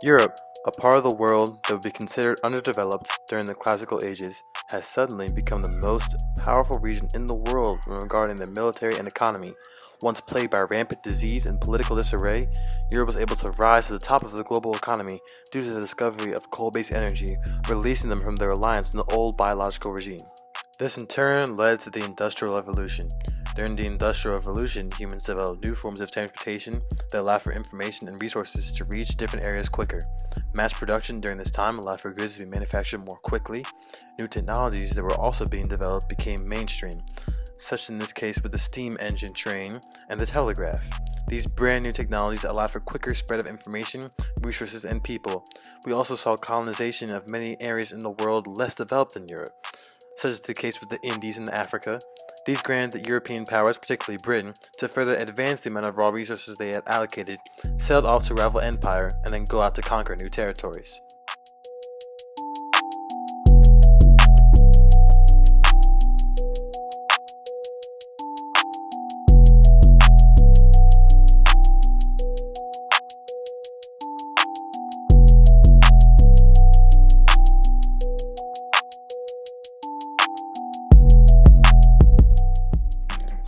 Europe, a part of the world that would be considered underdeveloped during the classical ages, has suddenly become the most powerful region in the world regarding their military and economy. Once plagued by rampant disease and political disarray, Europe was able to rise to the top of the global economy due to the discovery of coal-based energy, releasing them from their reliance on the old biological regime. This in turn led to the Industrial Revolution. During the Industrial Revolution, humans developed new forms of transportation that allowed for information and resources to reach different areas quicker. Mass production during this time allowed for goods to be manufactured more quickly. New technologies that were also being developed became mainstream, such in this case with the steam engine train and the telegraph. These brand new technologies allowed for quicker spread of information, resources, and people. We also saw colonization of many areas in the world less developed than Europe, such as the case with the Indies and Africa. These granted European powers, particularly Britain, to further advance the amount of raw resources they had allocated, sailed off to rival empire, and then go out to conquer new territories.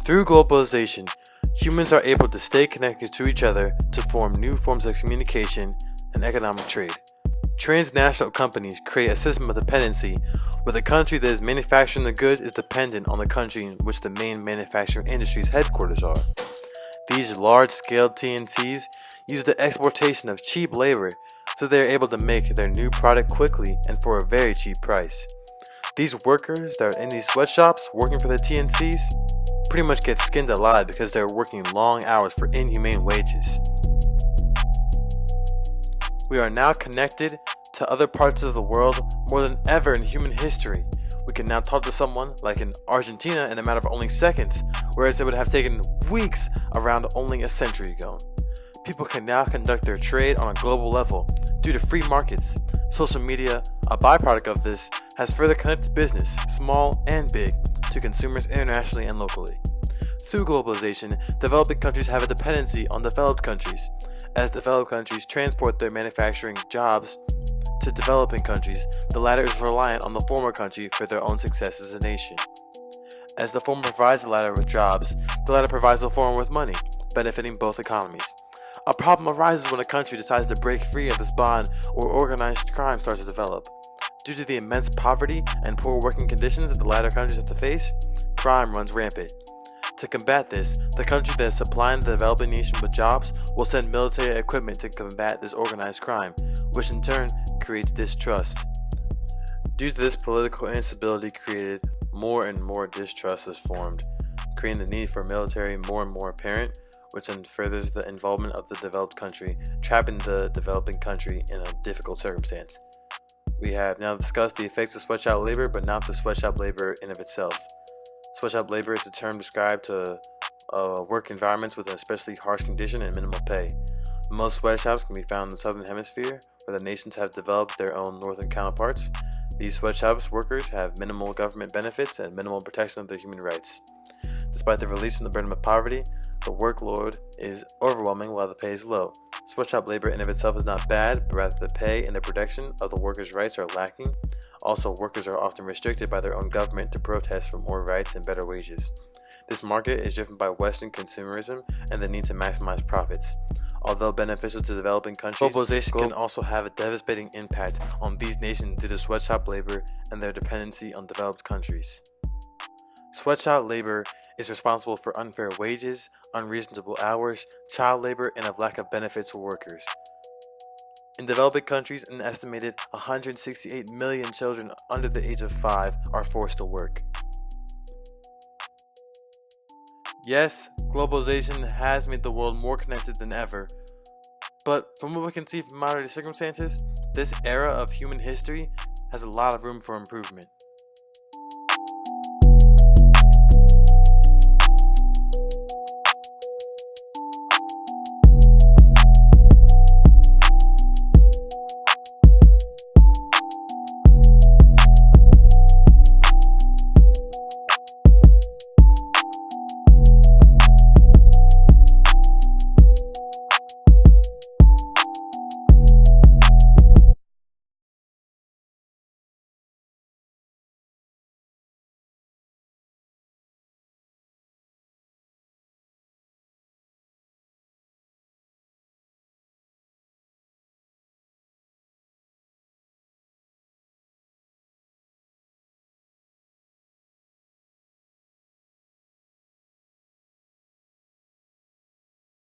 Through globalization, humans are able to stay connected to each other to form new forms of communication and economic trade. Transnational companies create a system of dependency where the country that is manufacturing the good is dependent on the country in which the main manufacturing industry's headquarters are. These large-scale TNCs use the exportation of cheap labor so they are able to make their new product quickly and for a very cheap price. These workers that are in these sweatshops working for the TNCs pretty much get skinned alive because they're working long hours for inhumane wages. We are now connected to other parts of the world more than ever in human history. We can now talk to someone like in Argentina in a matter of only seconds, whereas it would have taken weeks around only a century ago. People can now conduct their trade on a global level due to free markets. Social media, a byproduct of this, has further connected business, small and big, to consumers internationally and locally. Through globalization, developing countries have a dependency on developed countries. As developed countries transport their manufacturing jobs to developing countries, the latter is reliant on the former country for their own success as a nation. As the former provides the latter with jobs, the latter provides the former with money, benefiting both economies. A problem arises when a country decides to break free of this bond or organized crime starts to develop. Due to the immense poverty and poor working conditions that the latter countries have to face, crime runs rampant. To combat this, the country that is supplying the developing nation with jobs will send military equipment to combat this organized crime, which in turn creates distrust. Due to this political instability created, more and more distrust is formed, creating the need for military more and more apparent, which then furthers the involvement of the developed country, trapping the developing country in a difficult circumstance. We have now discussed the effects of sweatshop labor, but not the sweatshop labor in of itself. Sweatshop labor is a term described to work environments with an especially harsh condition and minimal pay. Most sweatshops can be found in the southern hemisphere, where the nations have developed their own northern counterparts. These sweatshops workers have minimal government benefits and minimal protection of their human rights. Despite the release from the burden of poverty, the workload is overwhelming while the pay is low. Sweatshop labor in of itself is not bad, but rather the pay and the protection of the workers' rights are lacking. Also, workers are often restricted by their own government to protest for more rights and better wages. This market is driven by Western consumerism and the need to maximize profits. Although beneficial to developing countries, globalization can also have a devastating impact on these nations due to sweatshop labor and their dependency on developed countries. Sweatshop labor is responsible for unfair wages, unreasonable hours, child labor, and a lack of benefits for workers. In developing countries, an estimated 168 million children under the age of 5 are forced to work. Yes, globalization has made the world more connected than ever, but from what we can see from modern circumstances, this era of human history has a lot of room for improvement.